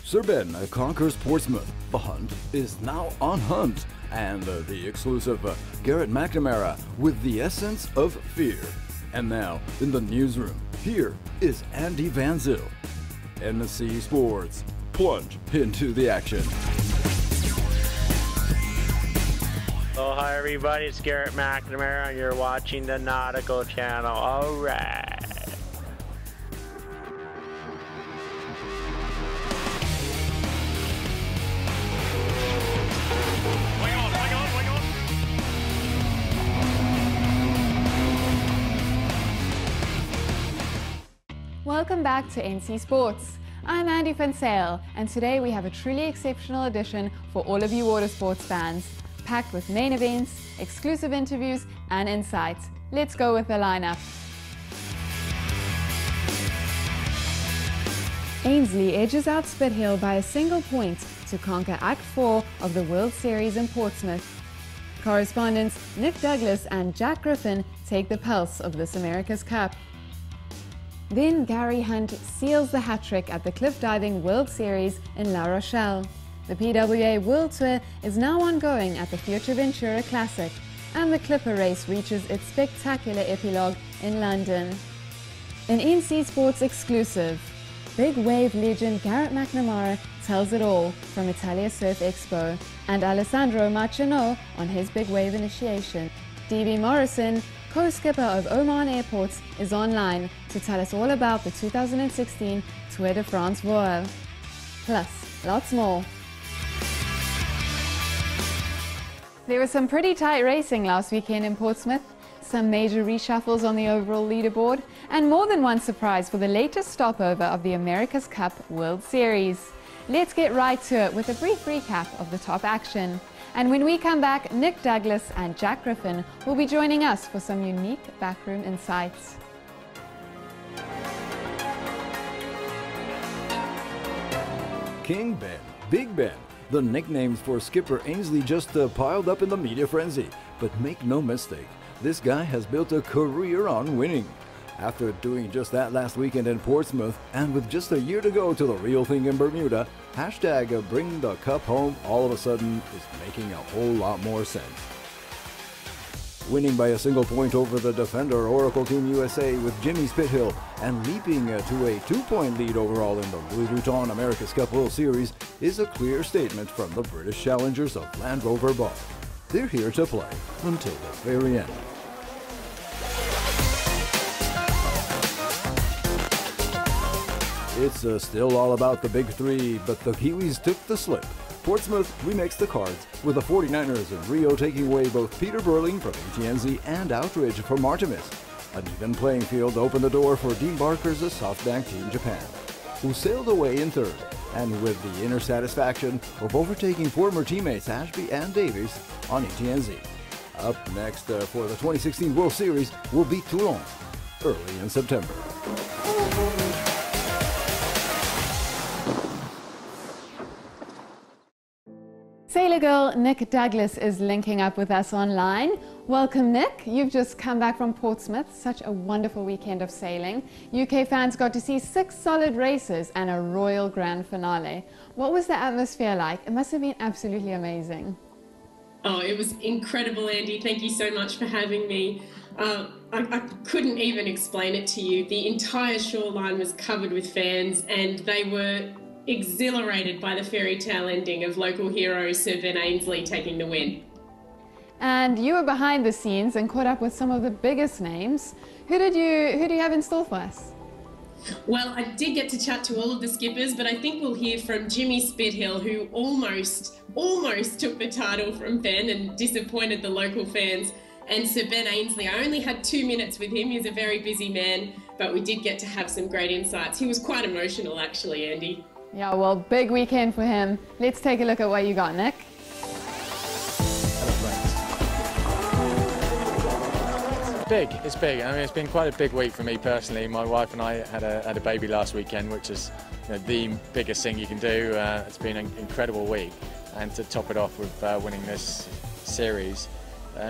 Sir Ben conquers Portsmouth. The hunt is now on hunt. And the exclusive Garrett McNamara with the essence of fear. And now, in the newsroom, here is Andi Van Zyl. NC Sports, plunge into the action. Oh, hi everybody, it's Garret McNamara and you're watching the Nautical Channel. All right. Welcome back to NC Sports. I'm Andi Van Zyl, and today we have a truly exceptional edition for all of you water sports fans, packed with main events, exclusive interviews, and insights. Let's go with the lineup. Ainslie edges out Spithill by a single point to conquer Act 4 of the World Series in Portsmouth. Correspondents Nick Douglas and Jack Griffin take the pulse of this America's Cup. Then Gary Hunt seals the hat-trick at the cliff diving World Series in La Rochelle. The PWA World Tour is now ongoing at the Fuerteventura Classic, and the Clipper race reaches its spectacular epilogue in London. An NC Sports exclusive, big wave legend Garret McNamara tells it all from Italia Surf Expo, and Alessandro Marcianò on his big wave initiation. Stevie Morrison, co-skipper of Oman Airports, is online to tell us all about the 2016 Tour De France Voile. Plus, lots more. There was some pretty tight racing last weekend in Portsmouth, some major reshuffles on the overall leaderboard, and more than one surprise for the latest stopover of the America's Cup World Series. Let's get right to it with a brief recap of the top action. And when we come back, Nick Douglas and Jack Griffin will be joining us for some unique backroom insights. King Ben, Big Ben. The nicknames for skipper Ainslie just piled up in the media frenzy. But make no mistake, this guy has built a career on winning. After doing just that last weekend in Portsmouth, and with just a year to go to the real thing in Bermuda, hashtag bring the cup home all of a sudden is making a whole lot more sense. Winning by a single point over the defender Oracle Team USA with Jimmy Spithill, and leaping to a 2-point lead overall in the Louis Vuitton America's Cup World Series is a clear statement from the British challengers of Land Rover Bar. They're here to play until the very end. It's still all about the big three, but the Kiwis took the slip. Portsmouth remixed the cards, with the 49ers in Rio taking away both Peter Burling from ATNZ and Outridge from Artemis. An even playing field opened the door for Dean Barker's SoftBank Team Japan, who sailed away in third, and with the inner satisfaction of overtaking former teammates Ashby and Davies on ATNZ. Up next for the 2016 World Series will be Toulon, early in September. Sailor girl Nick Douglas is linking up with us online. Welcome, Nick. You've just come back from Portsmouth. Such a wonderful weekend of sailing. UK fans got to see 6 solid races and a royal grand finale. What was the atmosphere like? It must have been absolutely amazing. Oh, it was incredible, Andi. Thank you so much for having me. I couldn't even explain it to you. The entire shoreline was covered with fans, and they were exhilarated by the fairy tale ending of local hero Sir Ben Ainslie taking the win. And you were behind the scenes and caught up with some of the biggest names. Who do you have in store for us? Well, I did get to chat to all of the skippers, but I think we'll hear from Jimmy Spithill, who almost took the title from Ben and disappointed the local fans. And Sir Ben Ainslie, I only had 2 minutes with him. He's a very busy man, but we did get to have some great insights. He was quite emotional, actually, Andi. Yeah, well, big weekend for him. Let's take a look at what you got, Nick. It's big. I mean, it's been quite a big week for me personally. My wife and I had a baby last weekend, which is the biggest thing you can do. It's been an incredible week, and to top it off with winning this series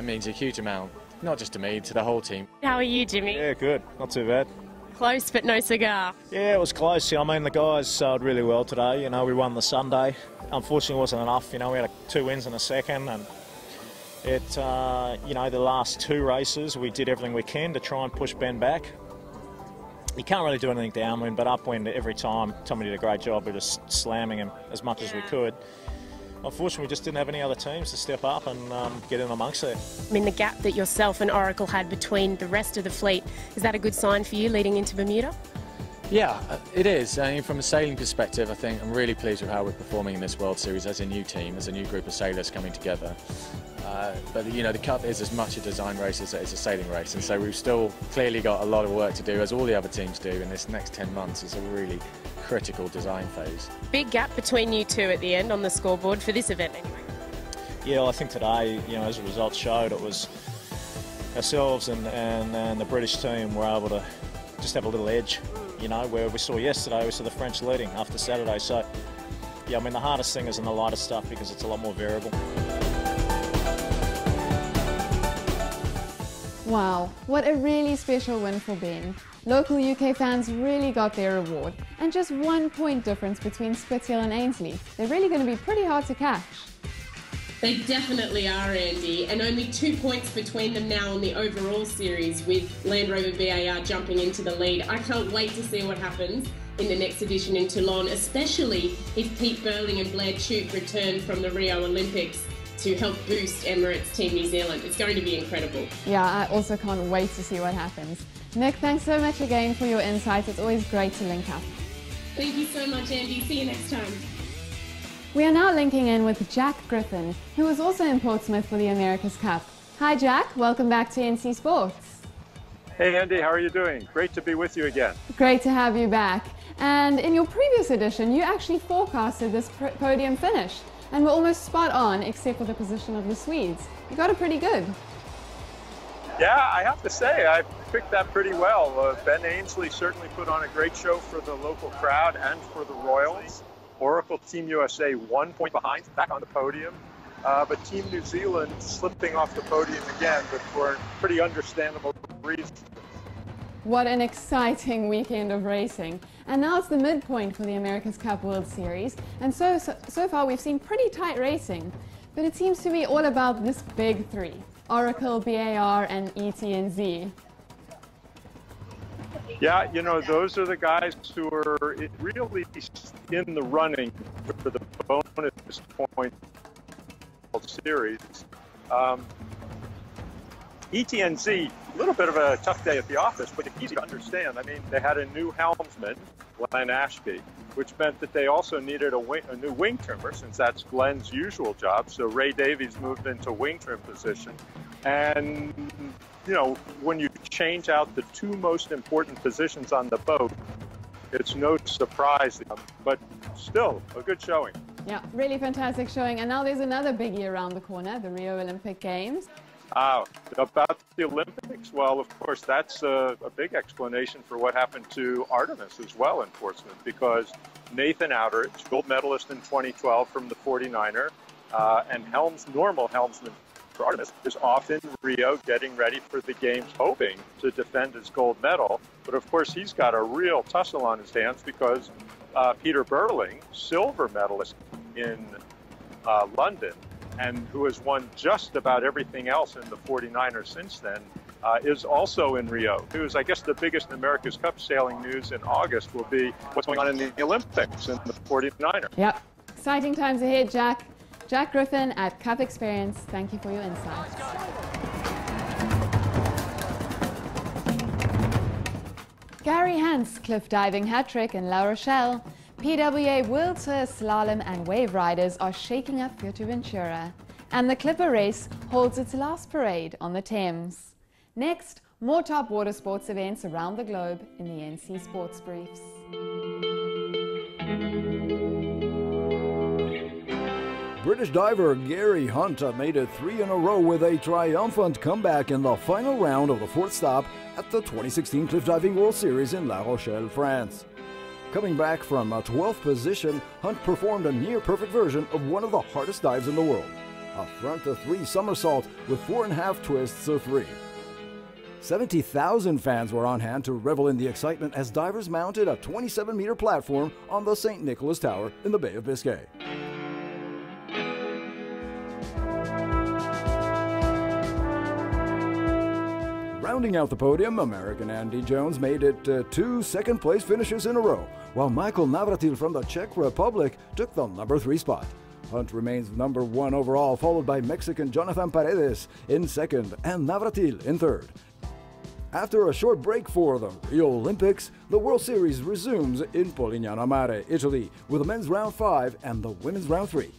means a huge amount, not just to me, to the whole team. How are you, Jimmy? Yeah, good. Not too bad. Close but no cigar. Yeah, it was close. I mean, the guys sailed really well today. You know, we won the Sunday. Unfortunately, it wasn't enough. You know, we had 2 wins in a second, and it, you know, the last 2 races, we did everything we can to try and push Ben back. You can't really do anything downwind, but upwind every time. Tommy did a great job. We were just slamming him as much as we could. Unfortunately, we just didn't have any other teams to step up and get in amongst it. I mean, the gap that yourself and Oracle had between the rest of the fleet, is that a good sign for you leading into Bermuda? Yeah, it is. I mean, from a sailing perspective, I think I'm really pleased with how we're performing in this World Series as a new team, as a new group of sailors coming together. But, you know, the Cup is as much a design race as it is a sailing race, and so we've still clearly got a lot of work to do, as all the other teams do, in this next 10 months. It's a really critical design phase. Big gap between you two at the end on the scoreboard for this event anyway. Yeah, well, I think today, you know, as the results showed, it was ourselves and the British team were able to just have a little edge, you know, where we saw yesterday, we saw the French leading after Saturday. So, yeah, I mean, the hardest thing is in the lighter stuff because it's a lot more variable. Wow, what a really special win for Ben. Local UK fans really got their reward, and just 1 point difference between Spithill and Ainslie. They're really going to be pretty hard to catch. They definitely are, Andy, and only 2 points between them now on the overall series, with Land Rover VAR jumping into the lead. I can't wait to see what happens in the next edition in Toulon, especially if Pete Burling and Blair Tuke return from the Rio Olympics to help boost Emirates Team New Zealand. It's going to be incredible. Yeah, I also can't wait to see what happens. Nick, thanks so much again for your insights. It's always great to link up. Thank you so much, Andy. See you next time. We are now linking in with Jack Griffin, who was also in Portsmouth for the America's Cup. Hi Jack, welcome back to NC Sports. Hey Andy, how are you doing? Great to be with you again. Great to have you back. And in your previous edition, you actually forecasted this podium finish, and were almost spot on, except for the position of the Swedes. You got it pretty good. Yeah, I have to say, I picked that pretty well. Ben Ainslie certainly put on a great show for the local crowd and for the Royals. Oracle Team USA 1 point behind, back on the podium. But Team New Zealand slipping off the podium again, but for pretty understandable reasons. What an exciting weekend of racing. And now it's the midpoint for the America's Cup World Series. And so far we've seen pretty tight racing. But it seems to be all about this big three: Oracle, BAR, and ETNZ. Yeah, you know, those are the guys who are really in the running for the bonus point World Series. ETNZ, a little bit of a tough day at the office, but it's easy to understand. I mean, they had a new helmsman, Glenn Ashby, which meant that they also needed a new wing trimmer, since that's Glenn's usual job. So Ray Davies moved into wing trim position. And, you know, when you change out the 2 most important positions on the boat, it's no surprise, but still a good showing. Yeah, really fantastic showing. And now there's another biggie around the corner, the Rio Olympic Games. About the Olympics, well, of course, that's a big explanation for what happened to Artemis as well in Portsmouth, because Nathan Outteridge, gold medalist in 2012 from the 49er, and normal helmsman for Artemis, is off in Rio getting ready for the games, hoping to defend his gold medal. But of course, he's got a real tussle on his hands because Peter Burling, silver medalist in London, and who has won just about everything else in the 49er since then, is also in Rio. I guess the biggest America's Cup sailing news in August will be what's going on in the Olympics in the 49er. Yep. Exciting times ahead, Jack. Jack Griffin at Cup Experience, thank you for your insights. Gary Hans' cliff diving hat-trick in La Rochelle. PWA World Tour slalom and wave riders are shaking up Fuerteventura. And the Clipper race holds its last parade on the Thames. Next, more top water sports events around the globe in the NC Sports Briefs. British diver Gary Hunt made it 3 in a row with a triumphant comeback in the final round of the 4th stop at the 2016 Cliff Diving World Series in La Rochelle, France. Coming back from a 12th position, Hunt performed a near-perfect version of one of the hardest dives in the world, a front-to-3 somersault with 4.5 twists of 3. 70,000 fans were on hand to revel in the excitement as divers mounted a 27-meter platform on the St. Nicholas Tower in the Bay of Biscay. Rounding out the podium, American Andy Jones made it 2 second-place finishes in a row, while Michael Navratil from the Czech Republic took the number 3 spot. Hunt remains number 1 overall, followed by Mexican Jonathan Paredes in second and Navratil in third. After a short break for the Rio Olympics, the World Series resumes in Polignano Mare, Italy, with the men's round 5 and the women's round 3.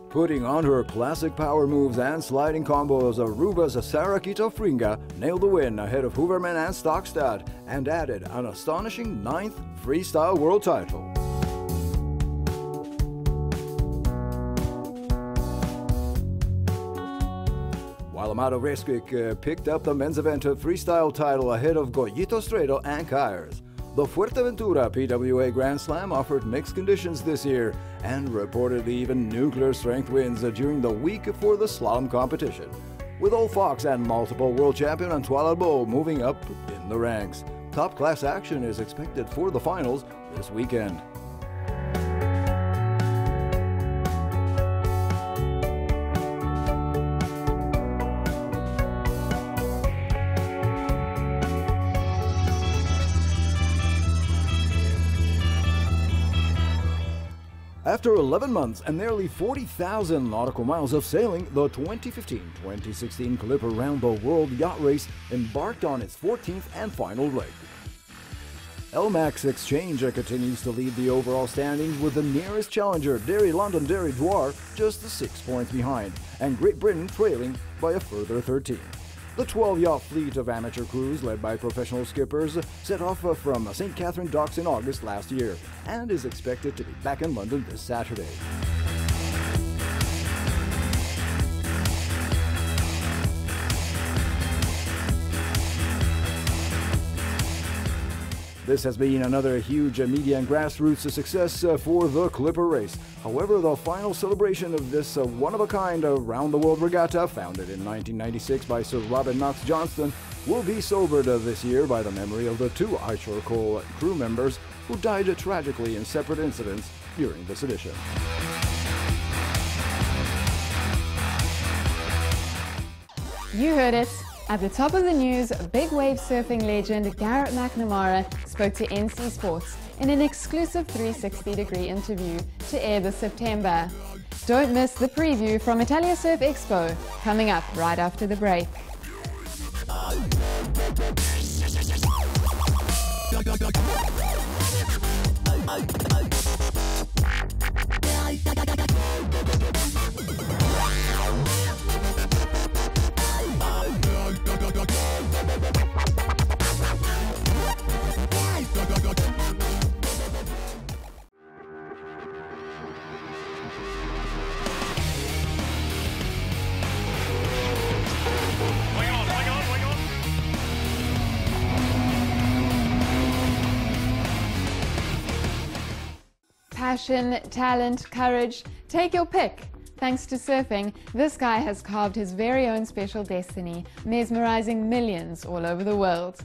Putting on her classic power moves and sliding combos, Aruba's Sarakito Fringa nailed the win ahead of Hooverman and Stockstad and added an astonishing 9th freestyle world title. While Amado Reskic picked up the men's event freestyle title ahead of Goyito Stredo and Kyers. The Fuerteventura PWA Grand Slam offered mixed conditions this year and reportedly even nuclear strength winds during the week for the slalom competition, with Old Fox and multiple world champion Antoine Albo moving up in the ranks. Top-class action is expected for the finals this weekend. After 11 months and nearly 40,000 nautical miles of sailing, the 2015-2016 Clipper Round the World Yacht Race embarked on its 14th and final leg. LMAX Exchange continues to lead the overall standings with the nearest challenger, London Derry Dwar, just 6 points behind, and Great Britain trailing by a further 13. The 12-yacht fleet of amateur crews, led by professional skippers, set off from St. Catherine Docks in August last year and is expected to be back in London this Saturday. This has been another huge media and grassroots success for the Clipper race. However, the final celebration of this one-of-a-kind around-the-world regatta, founded in 1996 by Sir Robin Knox Johnston, will be sobered this year by the memory of the 2 Ishore Cole crew members who died tragically in separate incidents during this edition. You heard it. At the top of the news, big wave surfing legend Garret McNamara spoke to NC Sports in an exclusive 360-degree interview to air this September. Don't miss the preview from Italia Surf Expo, coming up right after the break. Passion, talent, courage, take your pick. Thanks to surfing, this guy has carved his very own special destiny, mesmerizing millions all over the world.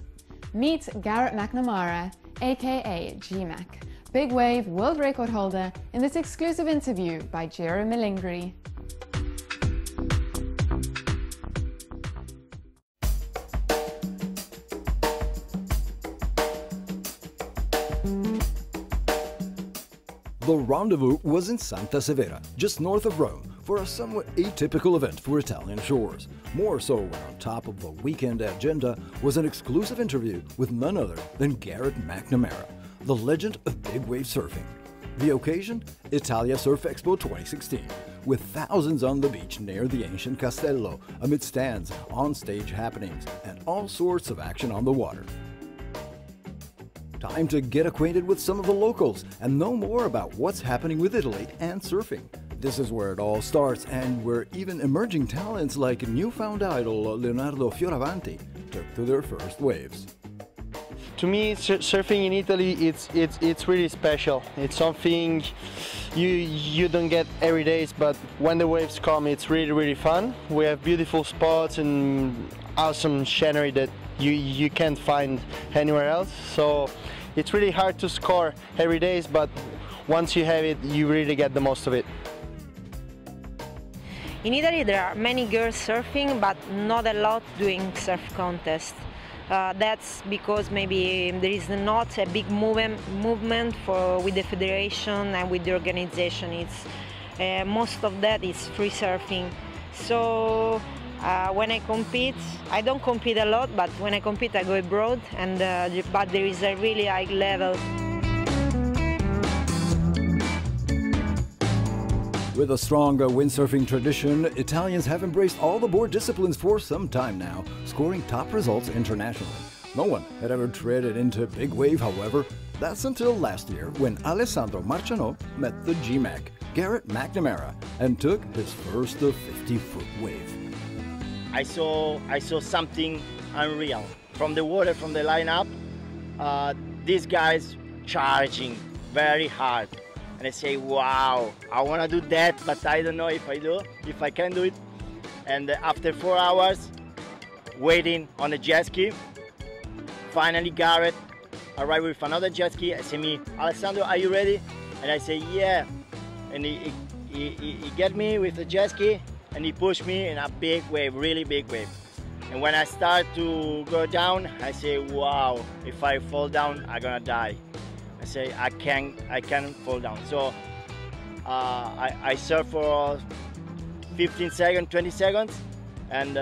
Meet Garret McNamara, aka G-Mac, big wave world record holder, in this exclusive interview by Jero Malingri. The rendezvous was in Santa Severa, just north of Rome, for a somewhat atypical event for Italian shores. More so when on top of the weekend agenda was an exclusive interview with none other than Garret McNamara, the legend of big wave surfing. The occasion? Italia Surf Expo 2016, with thousands on the beach near the ancient Castello, amid stands, on-stage happenings, and all sorts of action on the water. Time to get acquainted with some of the locals and know more about what's happening with Italy and surfing. This is where it all starts, and where even emerging talents like newfound idol Leonardo Fioravanti took to their first waves. To me, surfing in Italy, it's really special. It's something you don't get every day, but when the waves come, it's really fun. We have beautiful spots and awesome scenery that you can't find anywhere else. So it's really hard to score every day, but once you have it, you really get the most of it. In Italy there are many girls surfing, but not a lot doing surf contests. That's because maybe there is not a big movement with the federation and with the organization. It's most of that is free surfing. So when I compete, I don't compete a lot, but when I compete I go abroad, and but there is a really high level. With a strong windsurfing tradition, Italians have embraced all the board disciplines for some time now, scoring top results internationally. No one had ever treaded into big wave, however. That's until last year when Alessandro Marcianò met the GMAC, Garrett McNamara, and took his first 50-foot wave. I saw something unreal. From the water, from the lineup, these guys charging very hard. And I say, wow, I want to do that, but I don't know if I can do it. And after 4 hours waiting on a jet ski, finally Garrett arrived with another jet ski. I say, me, Alessandro, are you ready? And I say, yeah. And he get me with the jet ski, and he pushed me in a big wave, really big wave. And when I start to go down, I say, wow, if I fall down, I'm gonna die. I say, I can't fall down. So I surf for 15 seconds, 20 seconds, and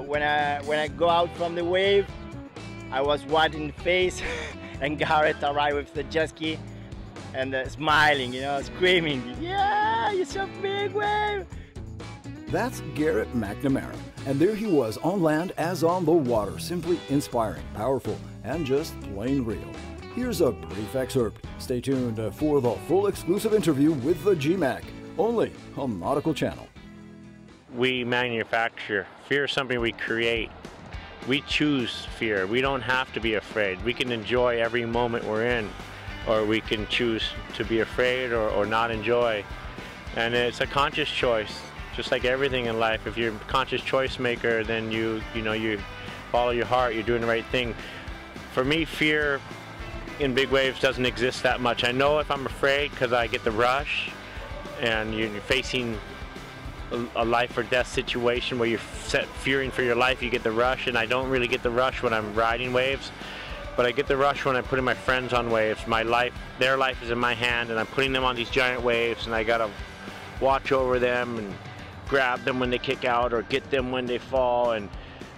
when I go out from the wave, I was white in the face, and Garrett arrived with the jet ski and smiling, you know, screaming, yeah, you surf big wave. That's Garrett McNamara, and there he was on land as on the water, simply inspiring, powerful, and just plain real. Here's a brief excerpt. Stay tuned for the full exclusive interview with the GMAC, only on Nautical Channel. We manufacture. Fear is something we create. We choose fear. We don't have to be afraid. We can enjoy every moment we're in, or we can choose to be afraid or not enjoy. And it's a conscious choice, just like everything in life. If you're a conscious choice maker, then you follow your heart, you're doing the right thing. For me, fear in big waves doesn't exist that much. I know if I'm afraid because I get the rush, and you're facing a life or death situation where you're fearing for your life, you get the rush, and I don't really get the rush when I'm riding waves, but I get the rush when I'm putting my friends on waves. My life, their life is in my hand, and I'm putting them on these giant waves, and I gotta watch over them and grab them when they kick out or get them when they fall, and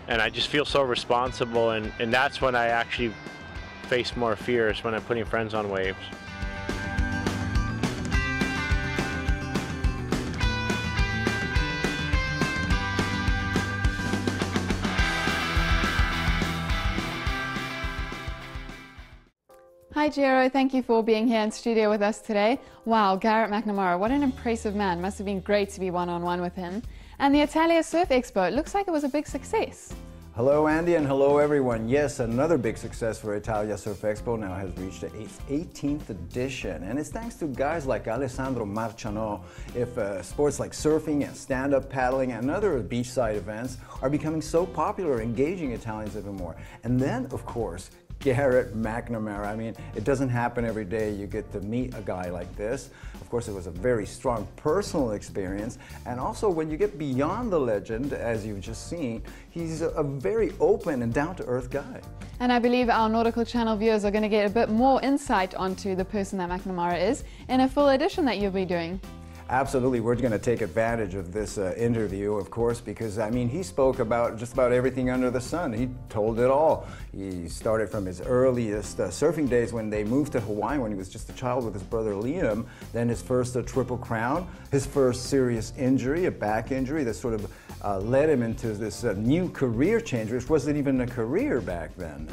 I just feel so responsible, and that's when I actually face more fears, when I'm putting friends on waves. Hi Giro, thank you for being here in studio with us today. Wow, Garret McNamara, what an impressive man. Must have been great to be one-on-one with him. And the Italia Surf Expo, it looks like it was a big success. Hello Andy, and hello everyone. Yes, another big success for Italia Surf Expo now has reached its 18th edition, and it's thanks to guys like Alessandro Marcianò. If sports like surfing and stand-up paddling and other beachside events are becoming so popular, engaging Italians even more. And then, of course, Garret McNamara. I mean, it doesn't happen every day you get to meet a guy like this. Of course, it was a very strong personal experience, and also when you get beyond the legend, as you've just seen, he's a very open and down-to-earth guy. And I believe our Nautical Channel viewers are going to get a bit more insight onto the person that McNamara is in a full edition that you'll be doing. Absolutely, we're going to take advantage of this interview, of course, because I mean, he spoke about just about everything under the sun. He told it all. He started from his earliest surfing days when they moved to Hawaii when he was just a child with his brother Liam, then his first Triple Crown, his first serious injury, a back injury that sort of led him into this new career change, which wasn't even a career back then.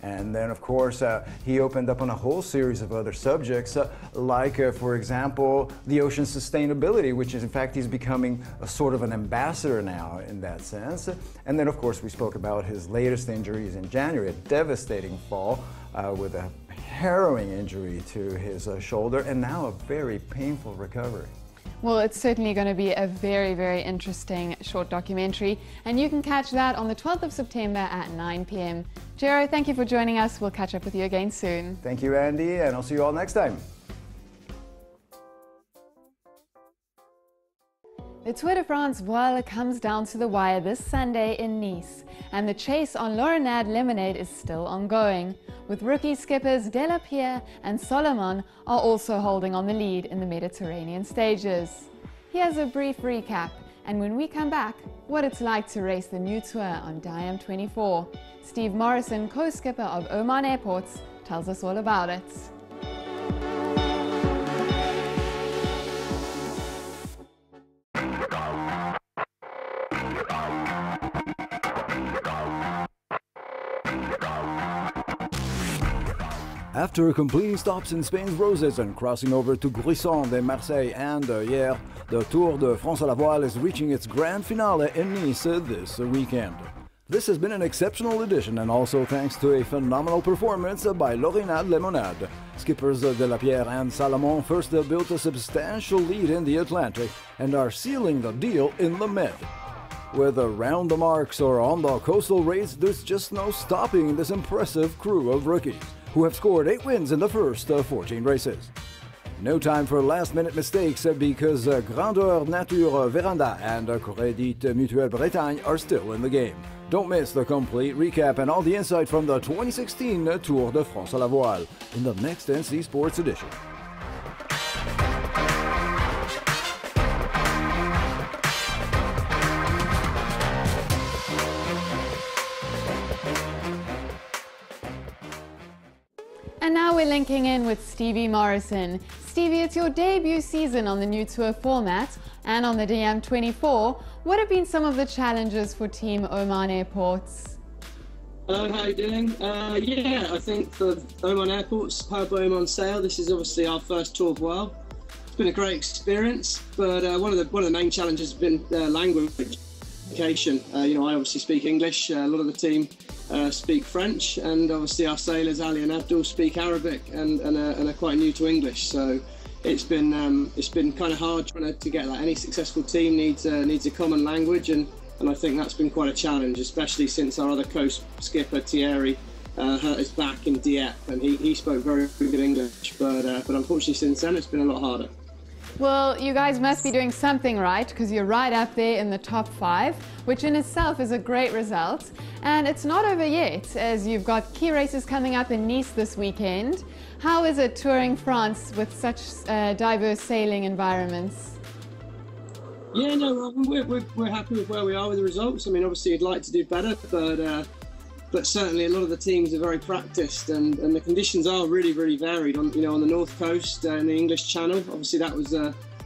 And then, of course, he opened up on a whole series of other subjects, like, for example, the ocean sustainability, which is, in fact, he's becoming a sort of an ambassador now in that sense. And then, of course, we spoke about his latest injuries in January, a devastating fall with a harrowing injury to his shoulder, and now a very painful recovery. Well, it's certainly going to be a very, very interesting short documentary, and you can catch that on the 12th of September at 9 p.m. Gero, thank you for joining us. We'll catch up with you again soon. Thank you, Andy, and I'll see you all next time. The Tour De France Voile comes down to the wire this Sunday in Nice, and the chase on Laurenade Lemonade is still ongoing, with rookie skippers Delapierre and Solomon are also holding on the lead in the Mediterranean stages. Here's a brief recap, and when we come back, what it's like to race the new Tour on DM24. Steve Morrison, co-skipper of Oman Airports, tells us all about it. After completing stops in Spain's Roses and crossing over to Griffin, de Marseille and Hyères, the Tour de France Voile is reaching its grand finale in Nice this weekend. This has been an exceptional edition, and also thanks to a phenomenal performance by Laurenade Lemonade. Skippers Delapierre and Salomon first built a substantial lead in the Atlantic and are sealing the deal in the Med. Whether round the marks or on the coastal race, there's just no stopping this impressive crew of rookies, who have scored 8 wins in the first 14 races. No time for last-minute mistakes because Grandeur Nature Véranda and Credit Mutuelle Bretagne are still in the game. Don't miss the complete recap and all the insight from the 2016 Tour de France Voile in the next NC Sports edition. And now we're linking in with Stevie Morrison. Stevie, it's your debut season on the new Tour format and on the DM24. What have been some of the challenges for Team Oman Airports? Hello, how are you doing? Yeah, I think for Oman Airports, powered by Oman Sail, this is obviously our first Tour Voile. It's been a great experience, but one of the main challenges has been language communication. I obviously speak English. A lot of the team speak French, and obviously our sailors Ali and Abdul speak Arabic and are quite new to English. So it's been kind of hard trying to get that. Any successful team needs a common language, and I think that's been quite a challenge, especially since our other co-skipper Thierry hurt his back in Dieppe, and he spoke very good English, but unfortunately since then it's been a lot harder. Well, you guys must be doing something right, because you're right up there in the top 5, which in itself is a great result. And it's not over yet, as you've got key races coming up in Nice this weekend. How is it touring France with such diverse sailing environments? Yeah, no, we're happy with where we are with the results. I mean, obviously you'd like to do better, but certainly a lot of the teams are very practiced, and the conditions are really varied. On the north coast in the English Channel, obviously that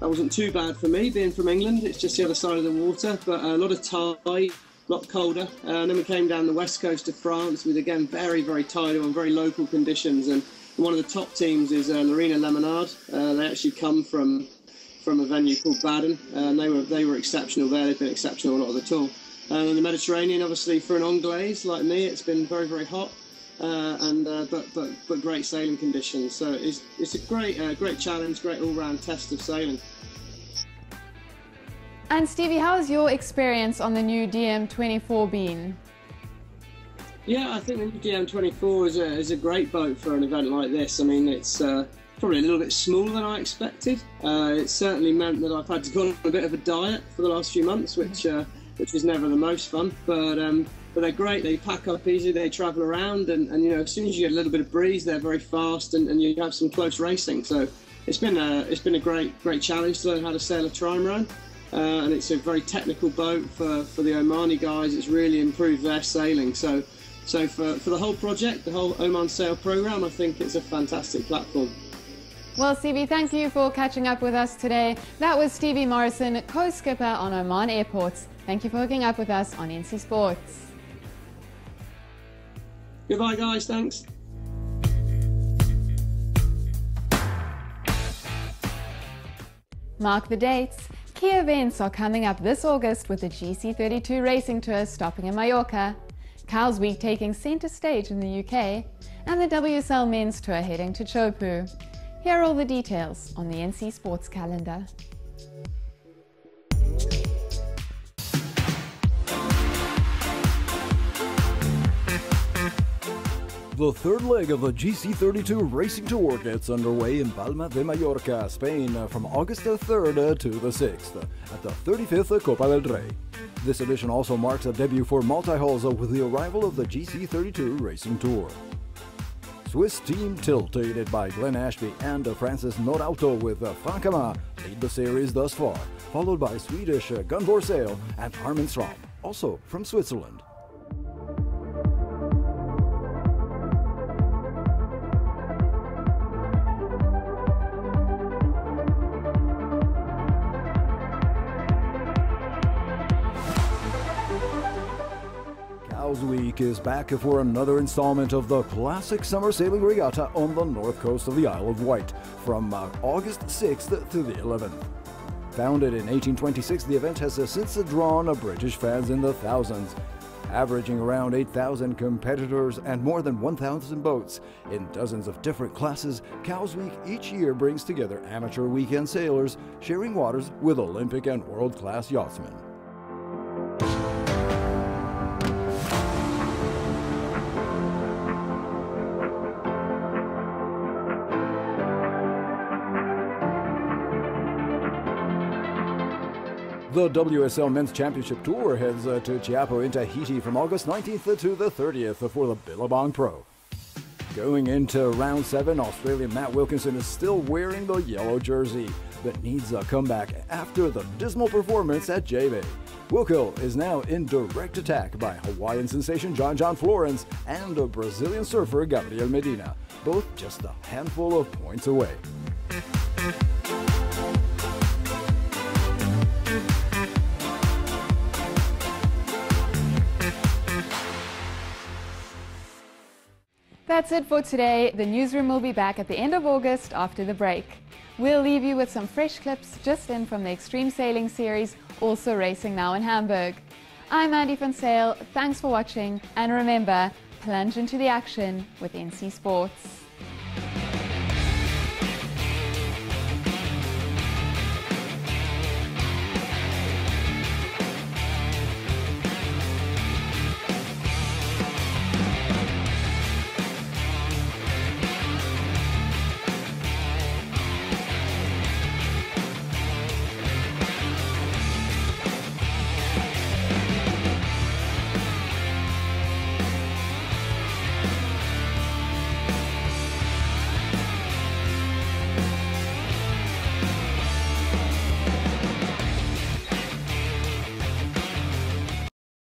wasn't too bad for me being from England. It's just the other side of the water, but a lot of tide, a lot colder. And then we came down the west coast of France with again very tidal and very local conditions. And one of the top teams is Lorena Lemonade. They actually come from a venue called Baden, and they were exceptional there. They've been exceptional a lot of the tour. And in the Mediterranean, obviously, for an Anglaise like me, it's been very hot, but great sailing conditions. So it's a great challenge, great all-round test of sailing. And Stevie, how has your experience on the new DM24 been? Yeah, I think the new DM24 is a great boat for an event like this. I mean, it's probably a little bit smaller than I expected. It certainly meant that I've had to go on a bit of a diet for the last few months, which is never the most fun, but they're great. They pack up easy, they travel around, and as soon as you get a little bit of breeze, they're very fast, and you have some close racing. So it's been a great challenge to learn how to sail a trimaran, and it's a very technical boat for the Omani guys. It's really improved their sailing. So for the whole project, the whole Oman Sail program, I think it's a fantastic platform. Well, Stevie, thank you for catching up with us today. That was Stevie Morrison, co-skipper on Oman Airports. Thank you for hooking up with us on NC Sports. Goodbye, guys. Thanks. Mark the dates. Key events are coming up this August with the GC32 Racing Tour stopping in Mallorca, Cowes Week taking centre stage in the UK, and the WSL Men's Tour heading to Chopu. Here are all the details on the NC Sports calendar. The third leg of the GC32 Racing Tour gets underway in Palma de Mallorca, Spain, from August 3rd to the 6th at the 35th Copa del Rey. This edition also marks a debut for multi-hulls with the arrival of the GC32 Racing Tour. Swiss team Tilt, aided by Glenn Ashby and Francis Norauto with Frankama, lead the series thus far, followed by Swedish Gunvor Sail and Armin Strom, also from Switzerland. Cowes Week is back for another installment of the classic summer sailing regatta on the north coast of the Isle of Wight from August 6th to the 11th. Founded in 1826, the event has since drawn British fans in the thousands, averaging around 8,000 competitors and more than 1,000 boats. In dozens of different classes, Cowes Week each year brings together amateur weekend sailors, sharing waters with Olympic and world-class yachtsmen. The WSL Men's Championship Tour heads to Quiapo in Tahiti from August 19th to the 30th for the Billabong Pro. Going into round 7, Australian Matt Wilkinson is still wearing the yellow jersey, but needs a comeback after the dismal performance at J-Bay. Wilco is now in direct attack by Hawaiian sensation John Florence and Brazilian surfer Gabriel Medina, both just a handful of points away. That's it for today. The newsroom will be back at the end of August after the break. We'll leave you with some fresh clips just in from the Extreme Sailing Series, also racing now in Hamburg. I'm Andi Van Zyl, thanks for watching, and remember, plunge into the action with NC Sports.